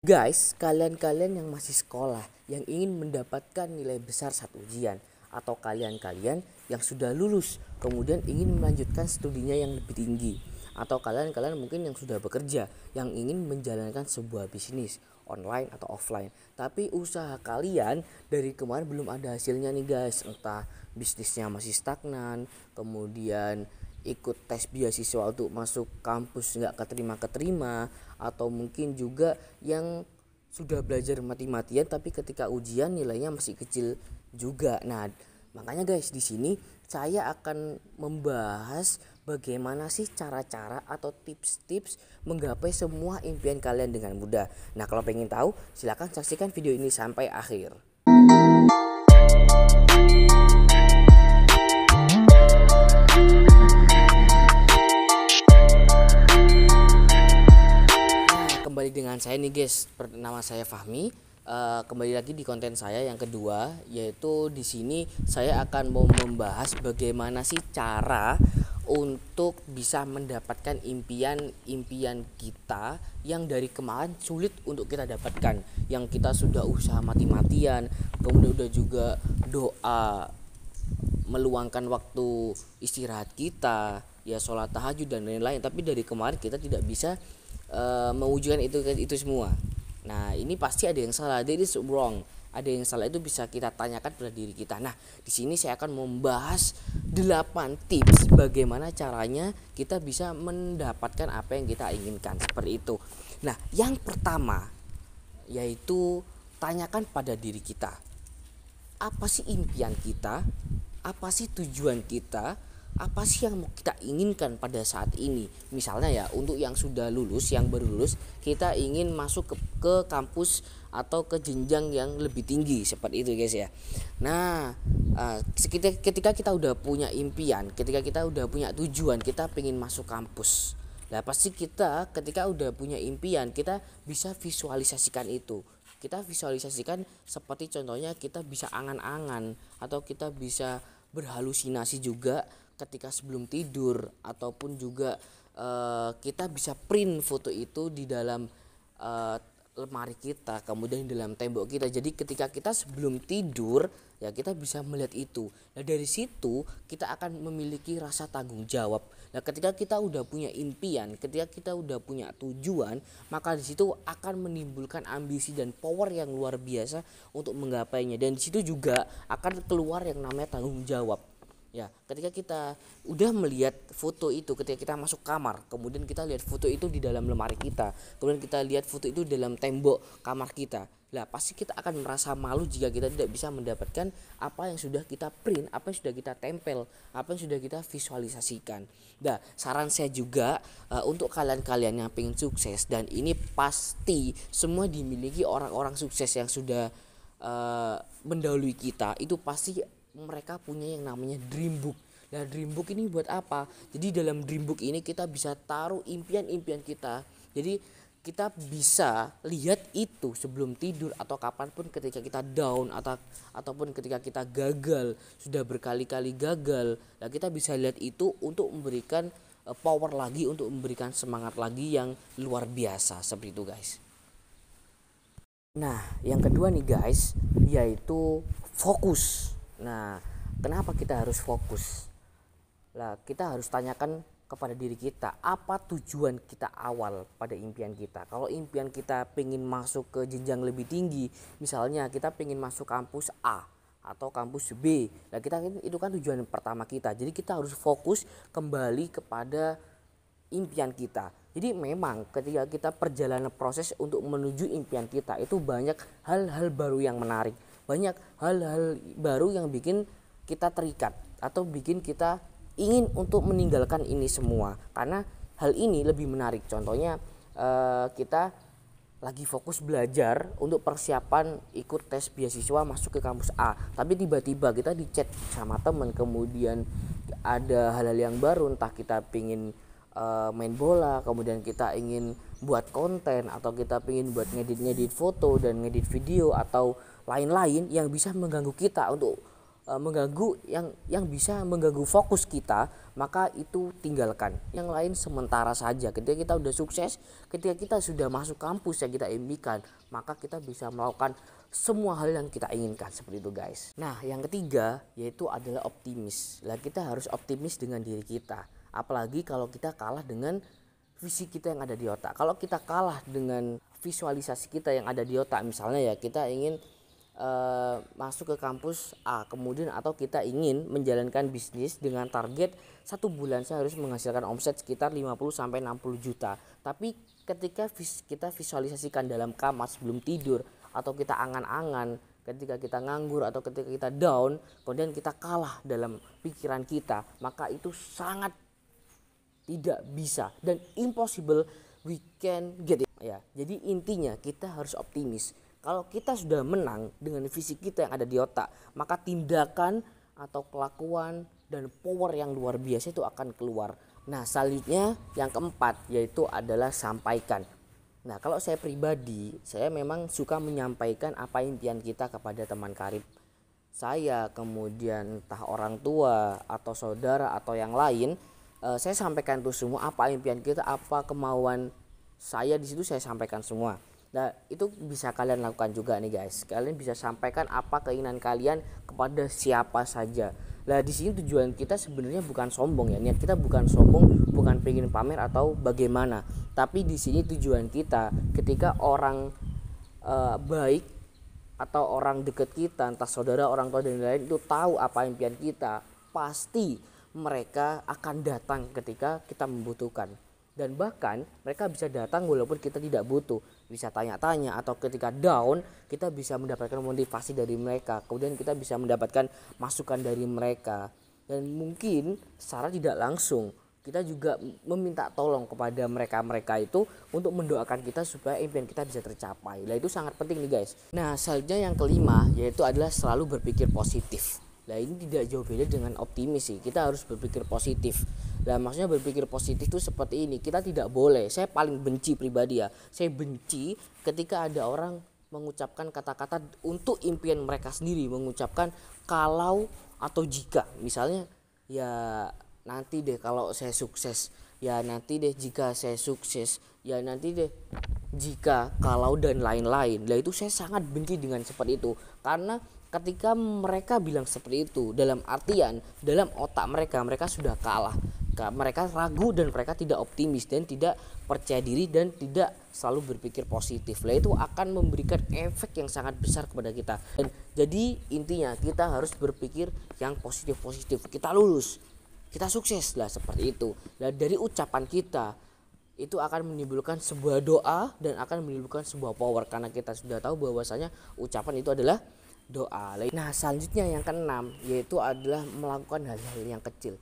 Guys, kalian-kalian yang masih sekolah, yang ingin mendapatkan nilai besar saat ujian, atau kalian-kalian yang sudah lulus, kemudian ingin melanjutkan studinya yang lebih tinggi, atau kalian-kalian mungkin yang sudah bekerja, yang ingin menjalankan sebuah bisnis, online atau offline. Tapi usaha kalian dari kemarin belum ada hasilnya nih guys, entah bisnisnya masih stagnan, kemudian ikut tes beasiswa untuk masuk kampus nggak keterima, atau mungkin juga yang sudah belajar mati-matian tapi ketika ujian nilainya masih kecil juga. Nah, makanya guys di sini saya akan membahas bagaimana sih cara-cara atau tips-tips menggapai semua impian kalian dengan mudah. Nah, kalau pengen tahu silahkan saksikan video ini sampai akhir. Kembali dengan saya nih guys, nama saya Fahmi. Kembali lagi di konten saya yang kedua, yaitu di sini saya akan mau membahas bagaimana sih cara untuk bisa mendapatkan impian-impian kita yang dari kemarin sulit untuk kita dapatkan, yang kita sudah usaha mati-matian, kemudian udah juga doa, meluangkan waktu istirahat kita, ya sholat tahajud dan lain-lain, tapi dari kemarin kita tidak bisa mewujudkan itu semua. Nah, ini pasti ada yang salah, there is wrong. Ada yang salah itu bisa kita tanyakan pada diri kita. Nah, di sini saya akan membahas 8 tips bagaimana caranya kita bisa mendapatkan apa yang kita inginkan, seperti itu. Nah, yang pertama yaitu tanyakan pada diri kita. Apa sih impian kita? Apa sih tujuan kita? Apa sih yang mau kita inginkan pada saat ini? Misalnya ya, untuk yang sudah lulus, yang baru lulus, kita ingin masuk ke kampus atau ke jenjang yang lebih tinggi, seperti itu guys ya. Nah, ketika kita udah punya impian, ketika kita udah punya tujuan, kita pengen masuk kampus. Nah, pasti kita ketika udah punya impian, kita bisa visualisasikan itu. Kita visualisasikan seperti contohnya kita bisa angan-angan, atau kita bisa berhalusinasi juga ketika sebelum tidur, ataupun juga kita bisa print foto itu di dalam lemari kita, kemudian di dalam tembok kita. Jadi ketika kita sebelum tidur ya kita bisa melihat itu. Nah, dari situ kita akan memiliki rasa tanggung jawab. Nah, ketika kita udah punya impian, ketika kita udah punya tujuan, maka di situ akan menimbulkan ambisi dan power yang luar biasa untuk menggapainya. Dan di situ juga akan keluar yang namanya tanggung jawab. Ya, ketika kita udah melihat foto itu, ketika kita masuk kamar, kemudian kita lihat foto itu di dalam lemari kita, kemudian kita lihat foto itu di dalam tembok kamar kita. Lah, pasti kita akan merasa malu jika kita tidak bisa mendapatkan apa yang sudah kita print, apa yang sudah kita tempel, apa yang sudah kita visualisasikan. Nah, saran saya juga untuk kalian-kalian yang pengen sukses, dan ini pasti semua dimiliki orang-orang sukses yang sudah mendahului kita, itu pasti mereka punya yang namanya dream book. Nah, dream book ini buat apa? Jadi dalam dream book ini kita bisa taruh impian-impian kita. Jadi kita bisa lihat itu sebelum tidur atau kapanpun ketika kita down, ataupun ketika kita gagal, sudah berkali-kali gagal. Nah, kita bisa lihat itu untuk memberikan power lagi, untuk memberikan semangat lagi yang luar biasa, seperti itu guys. Nah, yang kedua nih guys, yaitu fokus. Nah, kenapa kita harus fokus? Lah, kita harus tanyakan kepada diri kita, apa tujuan kita awal pada impian kita. Kalau impian kita pengen masuk ke jenjang lebih tinggi, misalnya kita pengen masuk kampus A atau kampus B. Nah, itu kan tujuan pertama kita. Jadi kita harus fokus kembali kepada impian kita. Jadi memang ketika kita perjalanan proses untuk menuju impian kita, itu banyak hal-hal baru yang menarik. Banyak hal-hal baru yang bikin kita terikat atau bikin kita ingin untuk meninggalkan ini semua, karena hal ini lebih menarik. Contohnya kita lagi fokus belajar untuk persiapan ikut tes beasiswa masuk ke kampus A, tapi tiba-tiba kita dicat sama temen, kemudian ada hal-hal yang baru, entah kita pingin main bola, kemudian kita ingin buat konten, atau kita ingin buat ngedit foto dan ngedit video, atau lain-lain yang bisa mengganggu kita untuk mengganggu, yang bisa mengganggu fokus kita, maka itu tinggalkan. Yang lain sementara saja. Ketika kita udah sukses, ketika kita sudah masuk kampus yang kita impikan, maka kita bisa melakukan semua hal yang kita inginkan, seperti itu guys. Nah, yang ketiga yaitu adalah optimis. Lah, kita harus optimis dengan diri kita. Apalagi kalau kita kalah dengan visi kita yang ada di otak. Kalau kita kalah dengan visualisasi kita yang ada di otak, misalnya ya kita ingin masuk ke kampus A, kemudian atau kita ingin menjalankan bisnis dengan target 1 bulan saya harus menghasilkan omset sekitar 50-60 juta. Tapi ketika kita visualisasikan dalam kamar sebelum tidur, atau kita angan-angan ketika kita nganggur, atau ketika kita down, kemudian kita kalah dalam pikiran kita, maka itu sangat tidak bisa dan impossible we can get it ya. Jadi intinya kita harus optimis. Kalau kita sudah menang dengan visi kita yang ada di otak, maka tindakan atau kelakuan dan power yang luar biasa itu akan keluar. Nah, selanjutnya yang keempat yaitu adalah sampaikan. Nah, kalau saya pribadi, saya memang suka menyampaikan apa impian kita kepada teman karib saya, kemudian entah orang tua atau saudara atau yang lain. Saya sampaikan itu semua, apa impian kita, apa kemauan saya, di situ saya sampaikan semua. Nah, itu bisa kalian lakukan juga nih guys. Kalian bisa sampaikan apa keinginan kalian kepada siapa saja. Nah, di sini tujuan kita sebenarnya bukan sombong ya. Niat kita bukan sombong, bukan pengen pamer atau bagaimana. Tapi di sini tujuan kita ketika orang baik atau orang dekat kita, entah saudara, orang tua dan lain-lain itu tahu apa impian kita, pasti mereka akan datang ketika kita membutuhkan. Dan bahkan mereka bisa datang walaupun kita tidak butuh, bisa tanya-tanya, atau ketika down kita bisa mendapatkan motivasi dari mereka, kemudian kita bisa mendapatkan masukan dari mereka. Dan mungkin secara tidak langsung kita juga meminta tolong kepada mereka itu untuk mendoakan kita supaya impian kita bisa tercapai. Nah, itu sangat penting nih guys. Nah, selanjutnya yang kelima yaitu adalah selalu berpikir positif. Nah, ini tidak jauh beda dengan optimis sih. Kita harus berpikir positif. Nah, maksudnya berpikir positif itu seperti ini. Kita tidak boleh, saya paling benci pribadi ya, saya benci ketika ada orang mengucapkan kata-kata untuk impian mereka sendiri, mengucapkan kalau atau jika. Misalnya ya nanti deh kalau saya sukses, ya nanti deh jika saya sukses, ya nanti deh jika, kalau, dan lain-lain. Nah, itu saya sangat benci dengan seperti itu. Karena ketika mereka bilang seperti itu, dalam artian dalam otak mereka sudah kalah. Mereka ragu dan mereka tidak optimis dan tidak percaya diri dan tidak selalu berpikir positif. Nah, itu akan memberikan efek yang sangat besar kepada kita. Dan jadi intinya kita harus berpikir yang positif-positif. Kita lulus, kita sukses lah, seperti itu. Dan dari ucapan kita itu akan menimbulkan sebuah doa dan akan menimbulkan sebuah power, karena kita sudah tahu bahwasanya ucapan itu adalah doa. Nah, selanjutnya yang keenam yaitu adalah melakukan hal-hal yang kecil.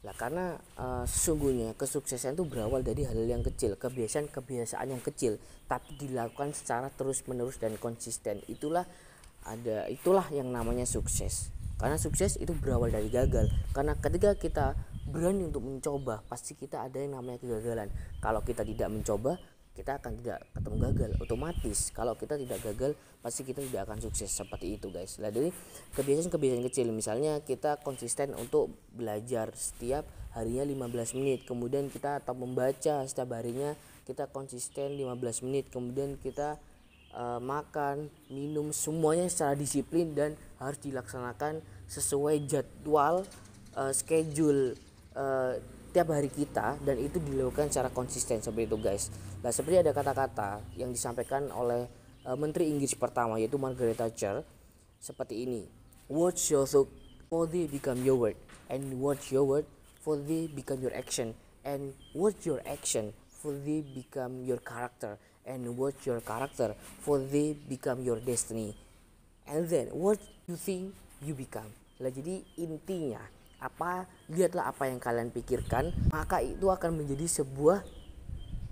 Nah, karena sesungguhnya kesuksesan itu berawal dari hal yang kecil, kebiasaan yang kecil, tapi dilakukan secara terus-menerus dan konsisten. Itulah yang namanya sukses. Karena sukses itu berawal dari gagal. Karena ketika kita berani untuk mencoba, pasti kita ada yang namanya kegagalan. Kalau kita tidak mencoba, kita akan tidak ketemu gagal. Otomatis kalau kita tidak gagal, pasti kita tidak akan sukses, seperti itu guys. Nah, dari kebiasaan kecil, misalnya kita konsisten untuk belajar setiap harinya 15 menit, kemudian kita atau membaca setiap harinya kita konsisten 15 menit, kemudian kita makan, minum, semuanya secara disiplin dan harus dilaksanakan sesuai jadwal schedule tiap hari kita, dan itu dilakukan secara konsisten, seperti itu guys. Nah, seperti ada kata-kata yang disampaikan oleh Menteri Inggris pertama yaitu Margaret Thatcher seperti ini: words your thought for they become your word, and words your word for they become your action, and words your action for they become your character, and words your character for they become your destiny, and then what you think you become. Lah, jadi intinya lihatlah apa yang kalian pikirkan, maka itu akan menjadi sebuah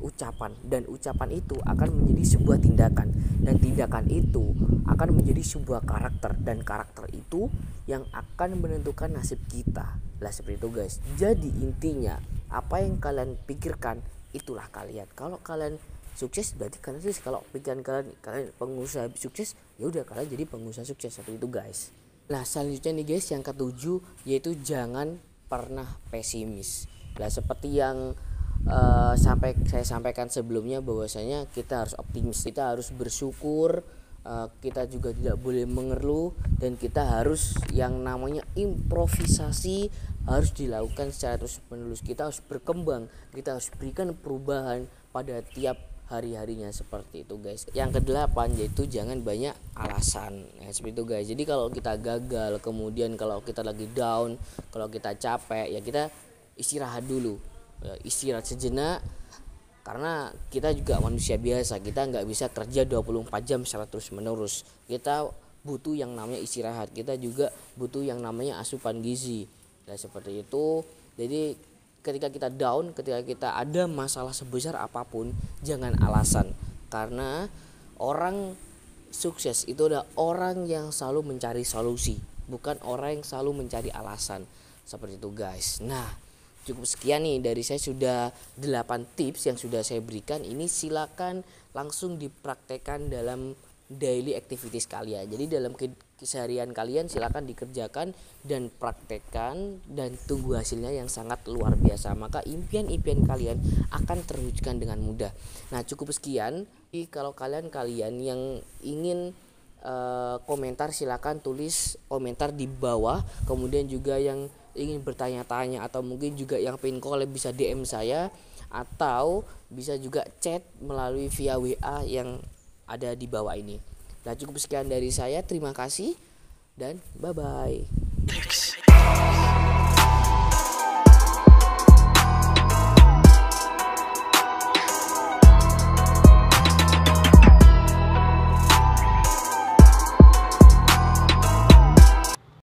ucapan, dan ucapan itu akan menjadi sebuah tindakan, dan tindakan itu akan menjadi sebuah karakter, dan karakter itu yang akan menentukan nasib kita. Lah, seperti itu guys. Jadi intinya apa yang kalian pikirkan itulah kalian. Kalau kalian sukses berarti kalian sukses. Kalau pikiran kalian pengusaha sukses, ya udah kalian jadi pengusaha sukses, seperti itu guys. Nah, selanjutnya nih guys, yang ketujuh yaitu jangan pernah pesimis. Nah, seperti yang saya sampaikan sebelumnya, bahwasanya kita harus optimis, kita harus bersyukur, kita juga tidak boleh mengeluh, dan kita harus yang namanya improvisasi harus dilakukan secara terus menerus. Kita harus berkembang, kita harus berikan perubahan pada tiap hari-harinya, seperti itu guys. Yang kedelapan yaitu jangan banyak alasan, ya, seperti itu guys. Jadi kalau kita gagal, kemudian kalau kita lagi down, kalau kita capek, ya kita istirahat dulu, ya, istirahat sejenak, karena kita juga manusia biasa, kita nggak bisa kerja 24 jam secara terus menerus. Kita butuh yang namanya istirahat, kita juga butuh yang namanya asupan gizi, dan seperti itu. Jadi ketika kita down, ketika kita ada masalah sebesar apapun, jangan alasan, karena orang sukses itu adalah orang yang selalu mencari solusi, bukan orang yang selalu mencari alasan, seperti itu guys. Nah, cukup sekian nih dari saya, sudah 8 tips yang sudah saya berikan. Ini silakan langsung dipraktekkan dalam daily activities kalian. Jadi dalam keseharian kalian silakan dikerjakan dan praktekkan, dan tunggu hasilnya yang sangat luar biasa. Maka impian-impian kalian akan terwujudkan dengan mudah. Nah, cukup sekian. Kalau kalian yang ingin komentar, silakan tulis komentar di bawah. Kemudian juga yang ingin bertanya-tanya atau mungkin juga yang pengen collab bisa DM saya, atau bisa juga chat melalui via WA yang ada di bawah ini. Nah, cukup sekian dari saya. Terima kasih dan bye bye.